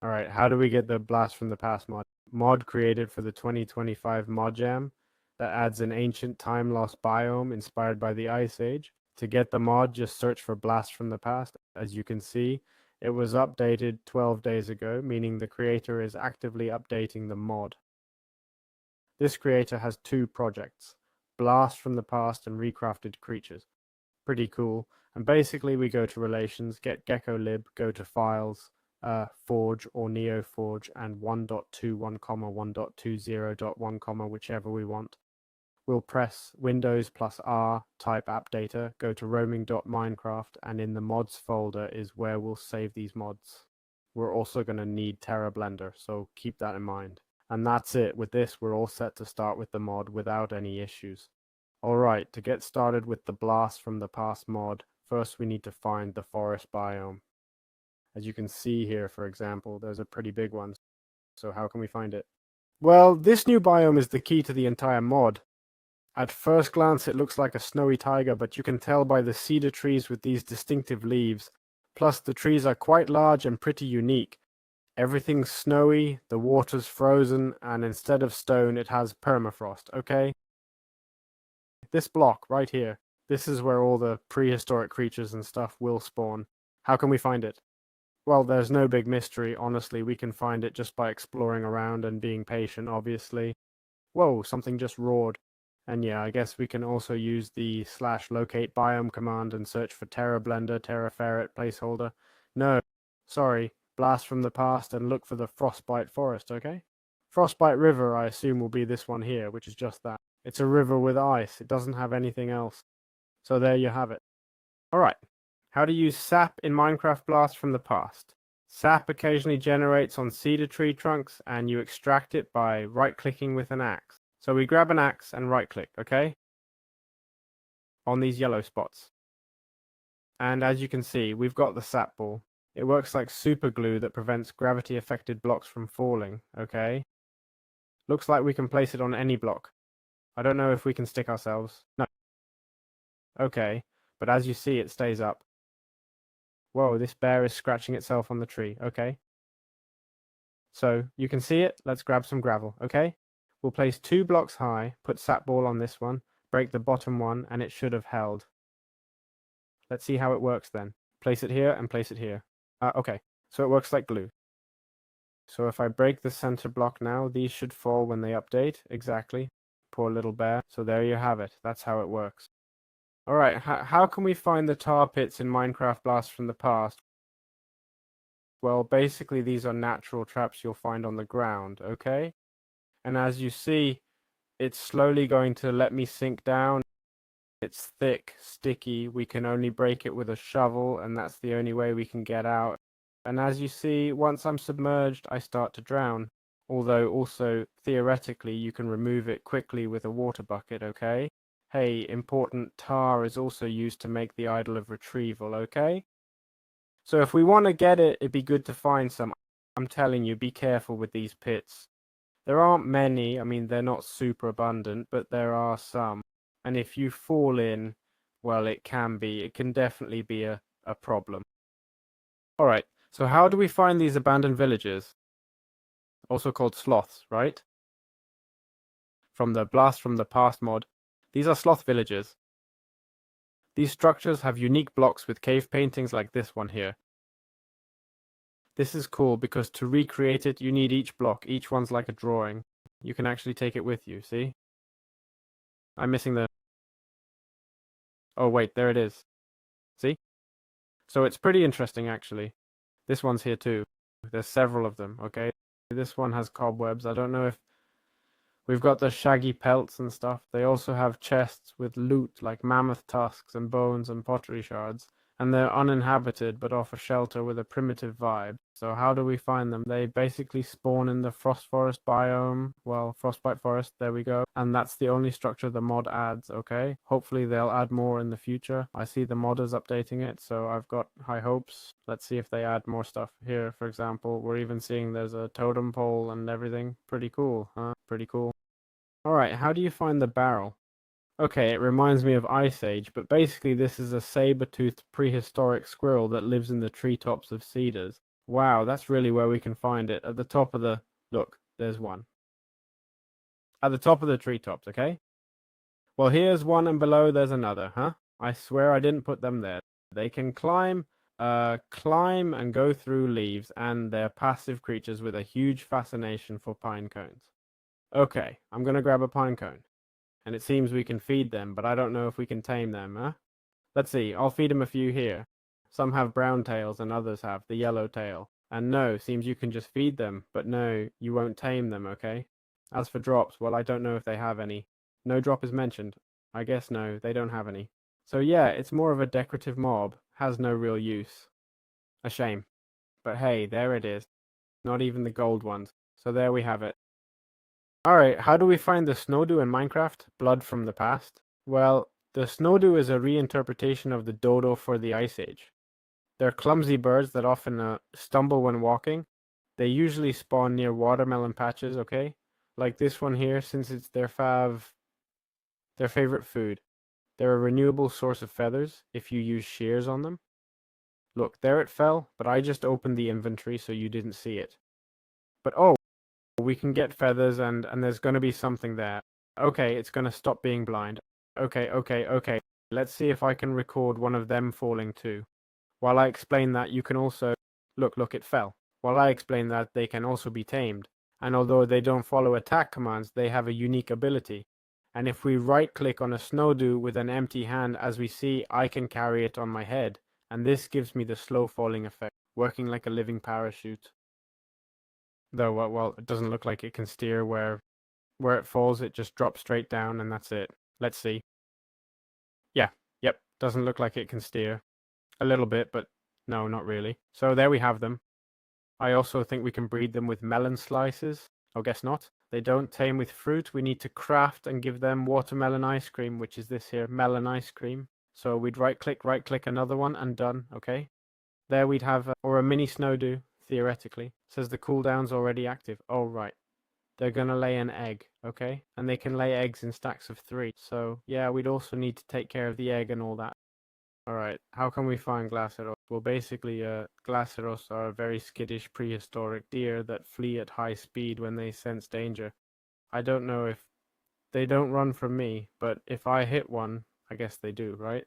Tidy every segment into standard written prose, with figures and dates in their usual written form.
Alright, how do we get the Blast from the Past mod? Mod created for the 2025 Mod Jam that adds an ancient time-lost biome inspired by the Ice Age. To get the mod, just search for Blast from the Past. As you can see, it was updated 12 days ago, meaning the creator is actively updating the mod. This creator has two projects, Blast from the Past and Recrafted Creatures. Pretty cool. And basically we go to Relations, get GeckoLib, go to Files, Forge or NeoForge, and 1.21, 1.20.1, whichever we want. We'll press Windows plus R, type app data, go to roaming.minecraft, and in the mods folder is where we'll save these mods. We're also going to need Terra Blender, so keep that in mind. And that's it. With this, we're all set to start with the mod without any issues. Alright, to get started with the Blast from the Past mod, first we need to find the forest biome. As you can see here, for example, there's a pretty big one. So how can we find it? Well, this new biome is the key to the entire mod. At first glance it looks like a snowy taiga, but you can tell by the cedar trees with these distinctive leaves. Plus the trees are quite large and pretty unique. Everything's snowy, the water's frozen, and instead of stone it has permafrost, okay? This block right here, this is where all the prehistoric creatures and stuff will spawn. How can we find it? Well, there's no big mystery, honestly. We can find it just by exploring around and being patient, obviously. Whoa, something just roared. And yeah, I guess we can also use the /locate biome command and search for Terra Blender, Terra Ferret placeholder. No, sorry, Blast from the Past and look for the Frostbite Forest, okay? Frostbite River, I assume, will be this one here, which is just that. It's a river with ice. It doesn't have anything else. So there you have it. Alright, how to use sap in Minecraft Blast from the Past. Sap occasionally generates on cedar tree trunks, and you extract it by right-clicking with an axe. So we grab an axe and right-click, okay? On these yellow spots. And as you can see, we've got the sap ball. It works like super glue that prevents gravity-affected blocks from falling, okay? Looks like we can place it on any block. I don't know if we can stick ourselves. No. Okay, but as you see, it stays up. Whoa, this bear is scratching itself on the tree. Okay. So, you can see it. Let's grab some gravel, okay? We'll place 2 blocks high, put sap ball on this one, break the bottom one, and it should have held. Let's see how it works then. Place it here and place it here. Okay, so it works like glue. So if I break the center block now, these should fall when they update. Exactly. Poor little bear. So there you have it. That's how it works. Alright, how can we find the tar pits in Minecraft Blast from the Past? Well, basically these are natural traps you'll find on the ground, okay? And as you see, it's slowly going to let me sink down. It's thick, sticky, we can only break it with a shovel, and that's the only way we can get out. And as you see, once I'm submerged, I start to drown. Although also, theoretically, you can remove it quickly with a water bucket, okay? Hey, important, tar is also used to make the idol of retrieval, okay? So if we want to get it, it'd be good to find some. I'm telling you, be careful with these pits. There aren't many, I mean, they're not super abundant, but there are some. And if you fall in, well, it can definitely be a problem. Alright, so how do we find these abandoned villages? Also called sloths, right? From the Blast from the Past mod. These are sloth villages. These structures have unique blocks with cave paintings like this one here. This is cool because to recreate it, you need each block. Each one's like a drawing. You can actually take it with you, see? I'm missing the... Oh wait, there it is. See? So it's pretty interesting actually. This one's here too. There's several of them, okay? This one has cobwebs. I don't know if... We've got the shaggy pelts and stuff. They also have chests with loot like mammoth tusks and bones and pottery shards. And they're uninhabited but offer shelter with a primitive vibe. So how do we find them? They basically spawn in the frost forest biome. Well, frostbite forest, there we go. And that's the only structure the mod adds, okay? Hopefully they'll add more in the future. I see the modders updating it, so I've got high hopes. Let's see if they add more stuff. Here, for example, we're even seeing there's a totem pole and everything. Pretty cool, huh? Pretty cool. Alright, how do you find the barrel? Okay, it reminds me of Ice Age, but basically this is a saber-toothed prehistoric squirrel that lives in the treetops of cedars. Wow, that's really where we can find it. At the top of the... Look, there's one. At the top of the treetops, okay? Well, here's one and below there's another, huh? I swear I didn't put them there. They can climb and go through leaves, and they're passive creatures with a huge fascination for pine cones. Okay, I'm gonna grab a pine cone. And it seems we can feed them, but I don't know if we can tame them, huh? Let's see, I'll feed them a few here. Some have brown tails and others have the yellow tail. And no, seems you can just feed them, but no, you won't tame them, okay? As for drops, well, I don't know if they have any. No drop is mentioned. I guess no, they don't have any. So yeah, it's more of a decorative mob, has no real use. A shame. But hey, there it is. Not even the gold ones. So there we have it. Alright, how do we find the SNOWDO in Minecraft? Blood from the past? Well, the SNOWDO is a reinterpretation of the dodo for the Ice Age. They're clumsy birds that often stumble when walking. They usually spawn near watermelon patches, okay? Like this one here, since it's their favorite food. They're a renewable source of feathers if you use shears on them. Look, there it fell, but I just opened the inventory so you didn't see it. But oh, we can get feathers and there's going to be something there. Okay, it's going to stop being blind. Okay. Let's see if I can record one of them falling too. While I explain that, you can also... Look, it fell. While I explain that, they can also be tamed. And although they don't follow attack commands, they have a unique ability. And if we right-click on a SNOWDO with an empty hand, as we see, I can carry it on my head. And this gives me the slow falling effect, working like a living parachute. Though, well, it doesn't look like it can steer where it falls, it just drops straight down and that's it. Let's see. Yeah, yep, doesn't look like it can steer. A little bit, but no, not really. So there we have them. I also think we can breed them with melon slices. Oh, guess not. They don't tame with fruit. We need to craft and give them watermelon ice cream, which is this here, melon ice cream. So we'd right-click another one, and done, okay? There we'd have, or a mini SNOWDO, theoretically. It says the cooldown's already active. Oh, right. They're gonna lay an egg, okay? And they can lay eggs in stacks of 3. So, yeah, we'd also need to take care of the egg and all that. Alright, how can we find GLACEROS? Well, basically, GLACEROS are a very skittish prehistoric deer that flee at high speed when they sense danger. I don't know if... They don't run from me, but if I hit one, I guess they do, right?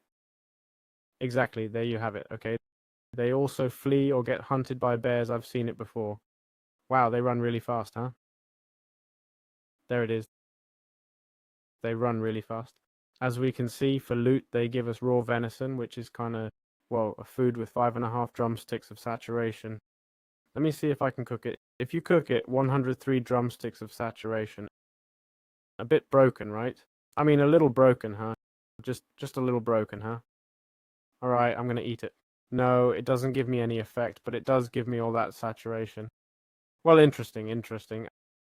Exactly, there you have it, okay? They also flee or get hunted by bears. I've seen it before. Wow, they run really fast, huh? There it is. They run really fast. As we can see, for loot, they give us raw venison, which is kind of, well, a food with 5.5 drumsticks of saturation. Let me see if I can cook it. If you cook it, 103 drumsticks of saturation. A bit broken, right? I mean, a little broken, huh? Just a little broken, huh? Alright, I'm gonna eat it. No, it doesn't give me any effect, but it does give me all that saturation. Well, interesting.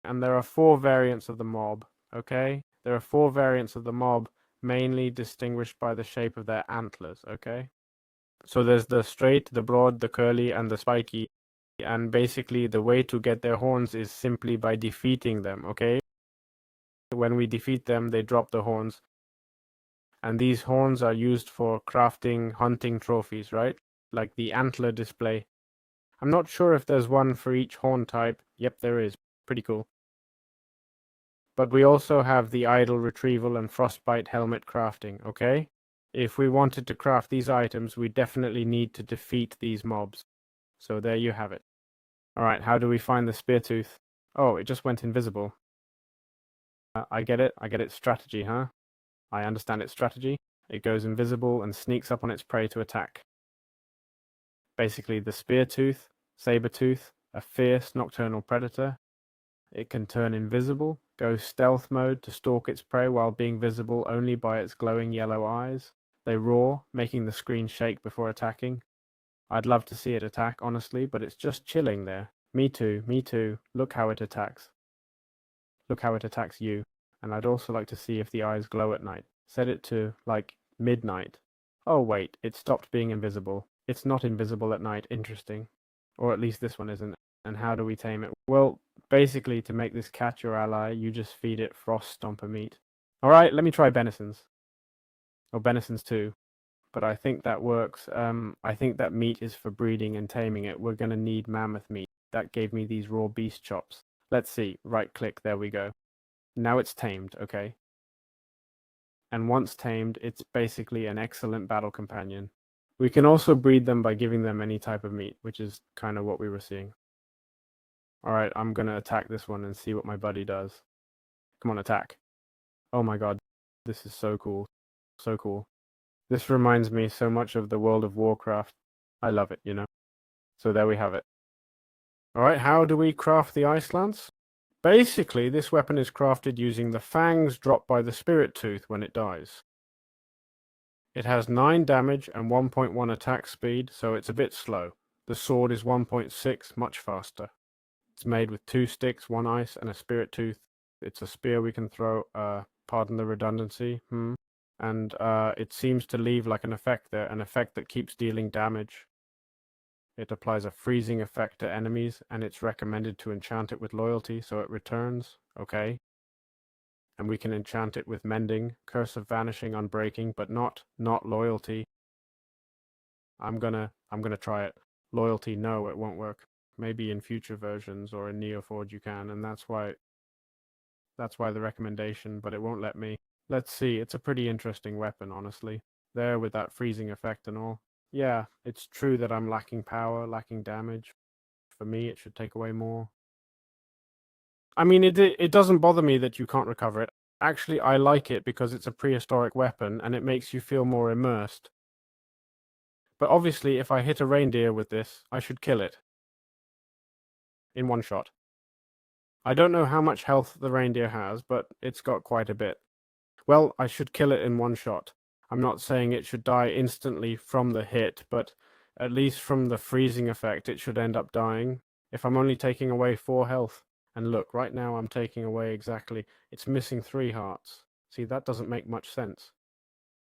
And there are 4 variants of the mob, okay? There are 4 variants of the mob, mainly distinguished by the shape of their antlers, okay? So there's the straight, the broad, the curly, and the spiky. And basically, the way to get their horns is simply by defeating them, okay? When we defeat them, they drop the horns. And these horns are used for crafting hunting trophies, right? Like the antler display. I'm not sure if there's one for each horn type. Yep, there is. Pretty cool. But we also have the idle retrieval and frostbite helmet crafting, okay? If we wanted to craft these items, we definitely need to defeat these mobs. So there you have it. Alright, how do we find the spear tooth? Oh, it just went invisible. I get it, strategy, huh? I understand its strategy. It goes invisible and sneaks up on its prey to attack. Basically, the spear tooth, saber tooth, a fierce nocturnal predator. It can turn invisible, go stealth mode to stalk its prey while being visible only by its glowing yellow eyes. They roar, making the screen shake before attacking. I'd love to see it attack, honestly, but it's just chilling there. Me too. Look how it attacks. Look how it attacks you. And I'd also like to see if the eyes glow at night. Set it to, like, midnight. Oh wait, it stopped being invisible. It's not invisible at night, interesting. Or at least this one isn't. And how do we tame it? Well, basically to make this cat your ally, you just feed it frost stomper meat. Alright, let me try Benisons. Oh, Benisons too. but I think that works. I think that meat is for breeding and taming it. We're going to need mammoth meat. That gave me these raw beast chops. Let's see. Right click. There we go. Now it's tamed, okay? And once tamed, it's basically an excellent battle companion. We can also breed them by giving them any type of meat, which is kind of what we were seeing. All right, I'm going to attack this one and see what my buddy does. Come on, attack. Oh my god, this is so cool. So cool. This reminds me so much of the World of Warcraft. I love it, you know? So there we have it. All right, how do we craft the ice lance? Basically, this weapon is crafted using the fangs dropped by the spirit tooth when it dies. It has 9 damage and 1.1 attack speed, so it's a bit slow. The sword is 1.6, much faster. It's made with 2 sticks, 1 ice, and a spirit tooth. It's a spear we can throw, pardon the redundancy, and it seems to leave like an effect there, an effect that keeps dealing damage. It applies a freezing effect to enemies, and it's recommended to enchant it with loyalty, so it returns. Okay. And we can enchant it with mending, curse of vanishing, unbreaking, but not loyalty. I'm gonna try it. Loyalty, no, it won't work. Maybe in future versions or in Neoforge you can, and that's why the recommendation, but it won't let me. Let's see, it's a pretty interesting weapon, honestly. There with that freezing effect and all. Yeah, it's true that I'm lacking power, lacking damage. For me, it should take away more. I mean, it doesn't bother me that you can't recover it. Actually, I like it because it's a prehistoric weapon and it makes you feel more immersed. But obviously, if I hit a reindeer with this, I should kill it. In one shot. I don't know how much health the reindeer has, but it's got quite a bit. Well, I should kill it in one shot. I'm not saying it should die instantly from the hit, but at least from the freezing effect, it should end up dying. If I'm only taking away 4 health. And look, right now I'm taking away exactly... It's missing 3 hearts. See, that doesn't make much sense.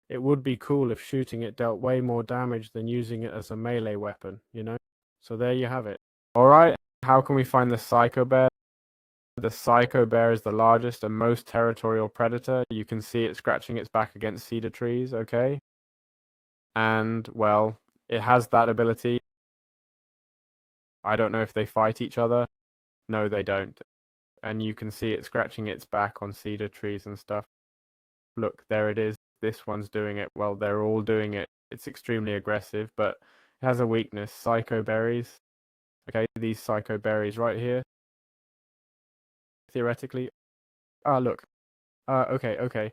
It would be cool if shooting it dealt way more damage than using it as a melee weapon, you know? So there you have it. Alright, how can we find the Psycho Bear? The Psycho Bear is the largest and most territorial predator. You can see it scratching its back against cedar trees, okay? And, well, it has that ability. I don't know if they fight each other. No, they don't. And you can see it scratching its back on cedar trees and stuff. Look, there it is. This one's doing it. Well, they're all doing it. It's extremely aggressive, but it has a weakness. Psycho berries. Okay, these psycho berries right here. Theoretically. Ah, look. Okay.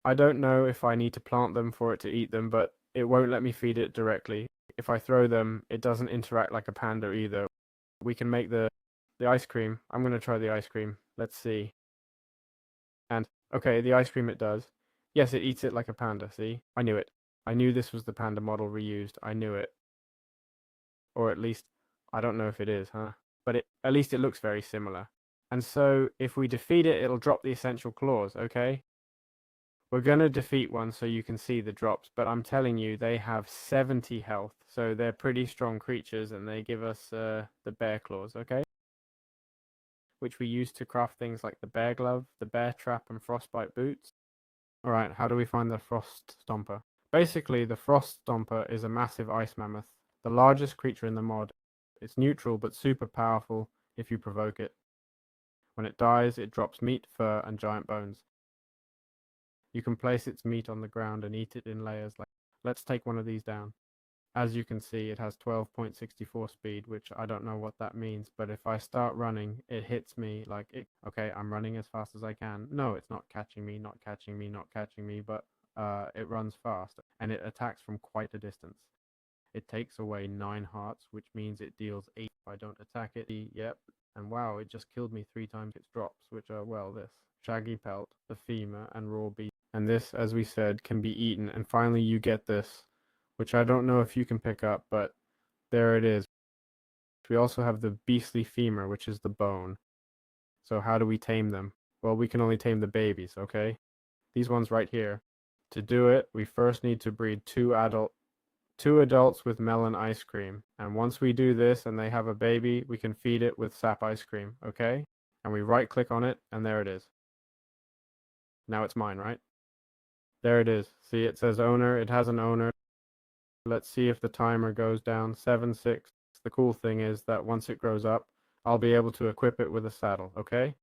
I don't know if I need to plant them for it to eat them, but it won't let me feed it directly. If I throw them, it doesn't interact like a panda either. We can make the ice cream. I'm going to try the ice cream. Let's see. And, okay, the ice cream it does. Yes, it eats it like a panda, see? I knew it. I knew this was the panda model reused. I knew it. Or at least, I don't know if it is, huh? But at least it looks very similar. And so, if we defeat it, it'll drop the essential claws, okay? We're going to defeat one so you can see the drops, but I'm telling you, they have 70 health. So they're pretty strong creatures, and they give us the bear claws, okay? Which we use to craft things like the bear glove, the bear trap, and frostbite boots. Alright, how do we find the frost stomper? Basically, the frost stomper is a massive ice mammoth, the largest creature in the mod. It's neutral but super powerful if you provoke it. When it dies, it drops meat, fur, and giant bones. You can place its meat on the ground and eat it in layers. Let's take one of these down. As you can see, it has 12.64 speed, which I don't know what that means, but if I start running, it hits me like it. Okay, I'm running as fast as I can. No, it's not catching me, but it runs fast, and it attacks from quite a distance. It takes away 9 hearts, which means it deals 8 if I don't attack it. Yep, and wow, it just killed me 3 times its drops, which are, well, this. Shaggy pelt, the femur, and raw beast. And this, as we said, can be eaten. And finally you get this, which I don't know if you can pick up, but there it is. We also have the beastly femur, which is the bone. So how do we tame them? Well, we can only tame the babies, okay? These ones right here. To do it, we first need to breed 2 adults with melon ice cream. And once we do this and they have a baby, we can feed it with sap ice cream, okay? And we right click on it, and there it is. Now it's mine, right? There it is. See, it says owner. It has an owner. Let's see if the timer goes down. 7-6. The cool thing is that once it grows up, I'll be able to equip it with a saddle, okay?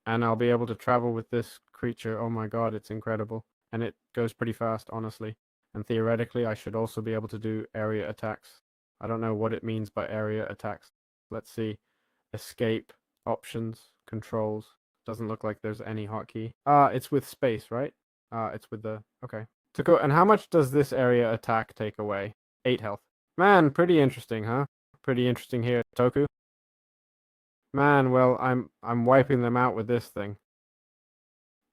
And I'll be able to travel with this creature. Oh my god, it's incredible. And it goes pretty fast, honestly. And theoretically, I should also be able to do area attacks. I don't know what it means by area attacks. Let's see. Escape, options, controls. Doesn't look like there's any hotkey. It's with space, right? It's with the... Okay. To go... And how much does this area attack take away? 8 health. Man, pretty interesting, huh? Pretty interesting here, Toku. Man, well, I'm wiping them out with this thing.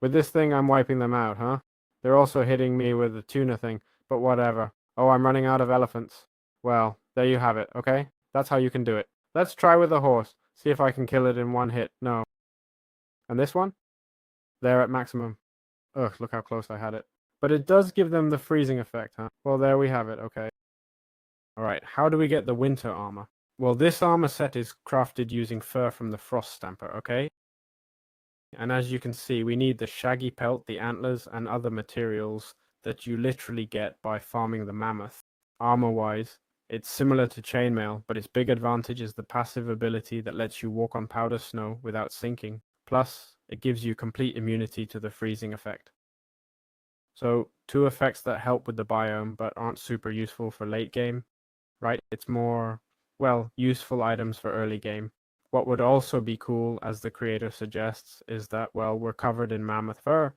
With this thing, I'm wiping them out, huh? They're also hitting me with the tuna thing, but whatever. Oh, I'm running out of elephants. Well, there you have it, okay? That's how you can do it. Let's try with the horse. See if I can kill it in one hit. No. And this one? They're at maximum. Ugh, look how close I had it. But it does give them the freezing effect, huh? Well, there we have it, okay. Alright, how do we get the winter armor? Well, this armor set is crafted using fur from the frost stamper, okay? And as you can see, we need the shaggy pelt, the antlers, and other materials that you literally get by farming the mammoth. Armor-wise, it's similar to chainmail, but its big advantage is the passive ability that lets you walk on powder snow without sinking. Plus, it gives you complete immunity to the freezing effect. So, 2 effects that help with the biome, but aren't super useful for late game, right? It's more, well, useful items for early game. What would also be cool, as the creator suggests, is that, well, we're covered in mammoth fur.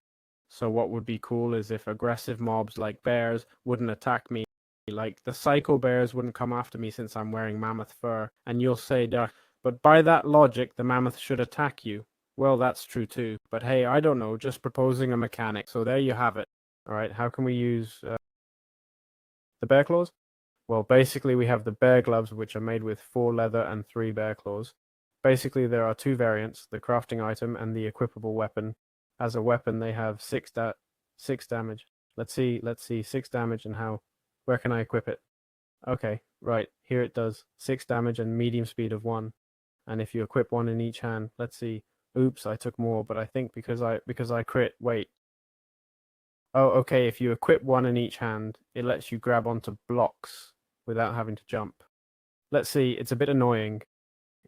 So what would be cool is if aggressive mobs like bears wouldn't attack me. Like, the psycho bears wouldn't come after me since I'm wearing mammoth fur. And you'll say, but by that logic, the mammoth should attack you. Well, that's true too. But hey, I don't know, just proposing a mechanic. So there you have it. Alright, how can we use the bear claws? Well, basically we have the bear gloves, which are made with 4 leather and 3 bear claws. Basically, there are 2 variants, the crafting item and the equipable weapon. As a weapon, they have 6 damage. Let's see, 6 damage and how... Where can I equip it? Okay, right, here it does. 6 damage and medium speed of 1. And if you equip 1 in each hand, let's see. Oops, I took more, but I think because I crit, wait. Oh, okay, if you equip 1 in each hand, it lets you grab onto blocks without having to jump. Let's see, it's a bit annoying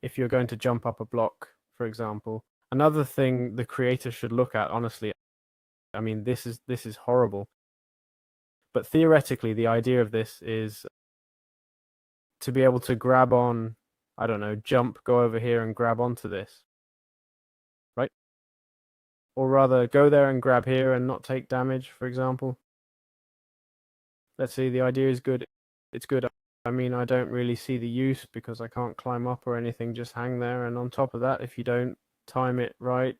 if you're going to jump up a block, for example. Another thing the creator should look at, honestly, I mean, this is horrible. But theoretically, the idea of this is to be able to grab on, I don't know, jump, go over here and grab onto this. Right? Or rather, go there and grab here and not take damage, for example. Let's see, the idea is good. It's good. I mean, I don't really see the use because I can't climb up or anything, just hang there. And on top of that, if you don't time it right,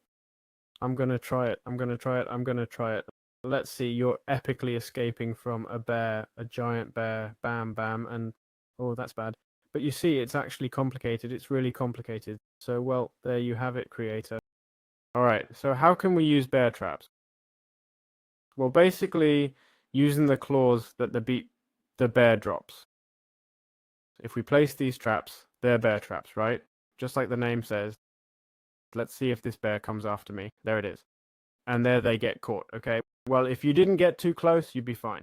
I'm gonna try it. I'm gonna try it. Let's see, you're epically escaping from a bear, a giant bear, bam, bam, and oh, that's bad. But you see, it's actually complicated. It's really complicated. So, well, there you have it, creator. Alright, so how can we use bear traps? Well, basically, using the claws that the bear drops. If we place these traps, they're bear traps, right? Just like the name says. Let's see if this bear comes after me. There it is. And there they get caught, okay? Well, if you didn't get too close, you'd be fine.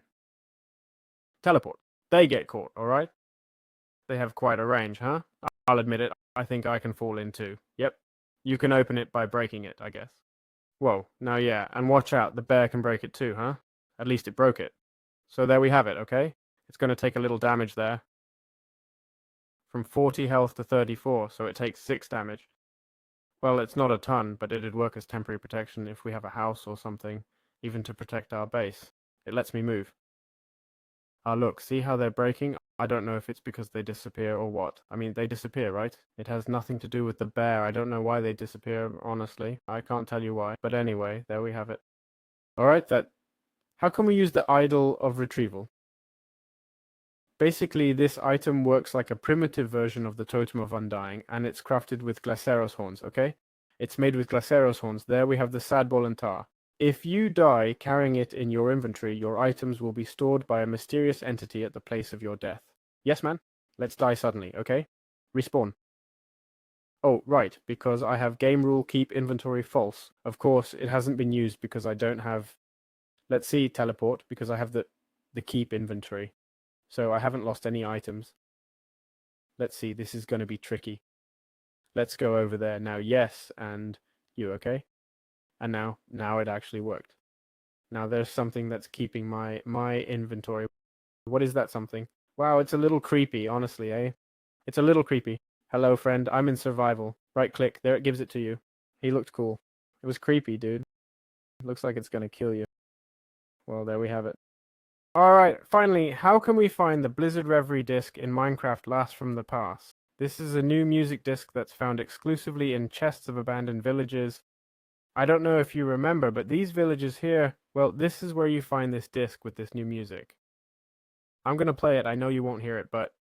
Teleport. They get caught, alright? They have quite a range, huh? I'll admit it, I think I can fall in too. Yep. You can open it by breaking it, I guess. Whoa, now yeah, and watch out, the bear can break it too, huh? At least it broke it. So there we have it, okay? It's going to take a little damage there. From 40 health to 34, so it takes 6 damage. Well, it's not a ton, but it'd work as temporary protection if we have a house or something, even to protect our base. It lets me move. Ah, look, see how they're breaking? I don't know if it's because they disappear or what. I mean, they disappear, right? It has nothing to do with the bear. I don't know why they disappear, honestly. I can't tell you why. But anyway, there we have it. Alright, how can we use the idol of retrieval? Basically, this item works like a primitive version of the Totem of Undying, and it's crafted with GLACEROS horns, okay? It's made with GLACEROS horns. There we have the sad ball and tar. If you die carrying it in your inventory, your items will be stored by a mysterious entity at the place of your death. Yes, man? Let's die suddenly, okay? Respawn. Oh, right, because I have game rule keep inventory false. Of course, it hasn't been used because I don't have... Let's see teleport, because I have the keep inventory. So I haven't lost any items. Let's see, this is going to be tricky. Let's go over there. Now, yes, and you okay? And now it actually worked. Now there's something that's keeping my inventory. What is that something? Wow, it's a little creepy, honestly, eh? It's a little creepy. Hello, friend, I'm in survival. Right click, there it gives it to you. He looked cool. It was creepy, dude. Looks like it's gonna kill you. Well, there we have it. Alright, finally, how can we find the Blizzard Reverie disc in Minecraft Blast from the Past? This is a new music disc that's found exclusively in chests of abandoned villages. I don't know if you remember, but these villages here, well, this is where you find this disc with this new music. I'm gonna play it, I know you won't hear it, but,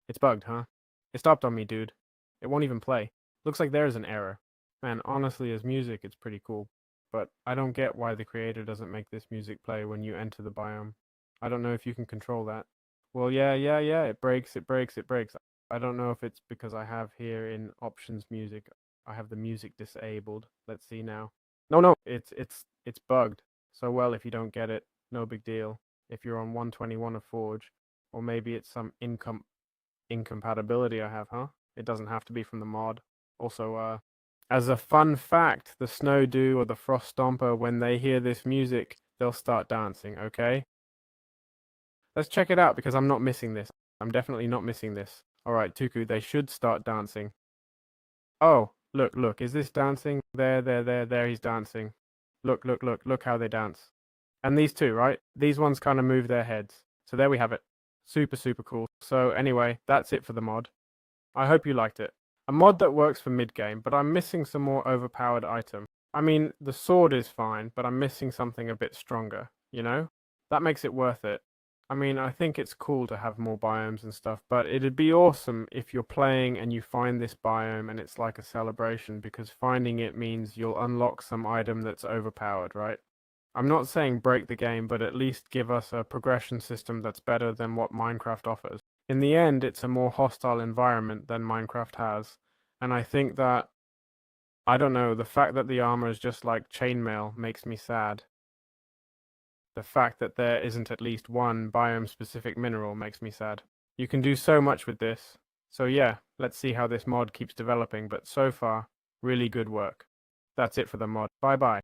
it's bugged, huh? It stopped on me, dude. It won't even play. Looks like there's an error. Man, honestly, as music, it's pretty cool. But I don't get why the creator doesn't make this music play when you enter the biome. I don't know if you can control that. Well, yeah, it breaks. I don't know if it's because I have here in options music, I have the music disabled. Let's see now. No, it's bugged. So well, if you don't get it, no big deal. If you're on 121 of Forge, or maybe it's some incompatibility I have, huh? It doesn't have to be from the mod. Also, as a fun fact, the SNOWDO or the Frost Stomper, when they hear this music, they'll start dancing, okay? Let's check it out because I'm not missing this. I'm definitely not missing this. Alright, Tuku, they should start dancing. Oh, look, is this dancing? There, he's dancing. Look how they dance. And these two, right? These ones kind of move their heads. So there we have it. Super cool. So anyway, that's it for the mod. I hope you liked it. A mod that works for mid-game, but I'm missing some more overpowered item. I mean, the sword is fine, but I'm missing something a bit stronger, you know? That makes it worth it. I mean, I think it's cool to have more biomes and stuff, but it'd be awesome if you're playing and you find this biome and it's like a celebration, because finding it means you'll unlock some item that's overpowered, right? I'm not saying break the game, but at least give us a progression system that's better than what Minecraft offers. In the end, it's a more hostile environment than Minecraft has, and I think that, I don't know, the fact that the armor is just like chainmail makes me sad. The fact that there isn't at least one biome-specific mineral makes me sad. You can do so much with this. So yeah, let's see how this mod keeps developing, but so far, really good work. That's it for the mod. Bye bye.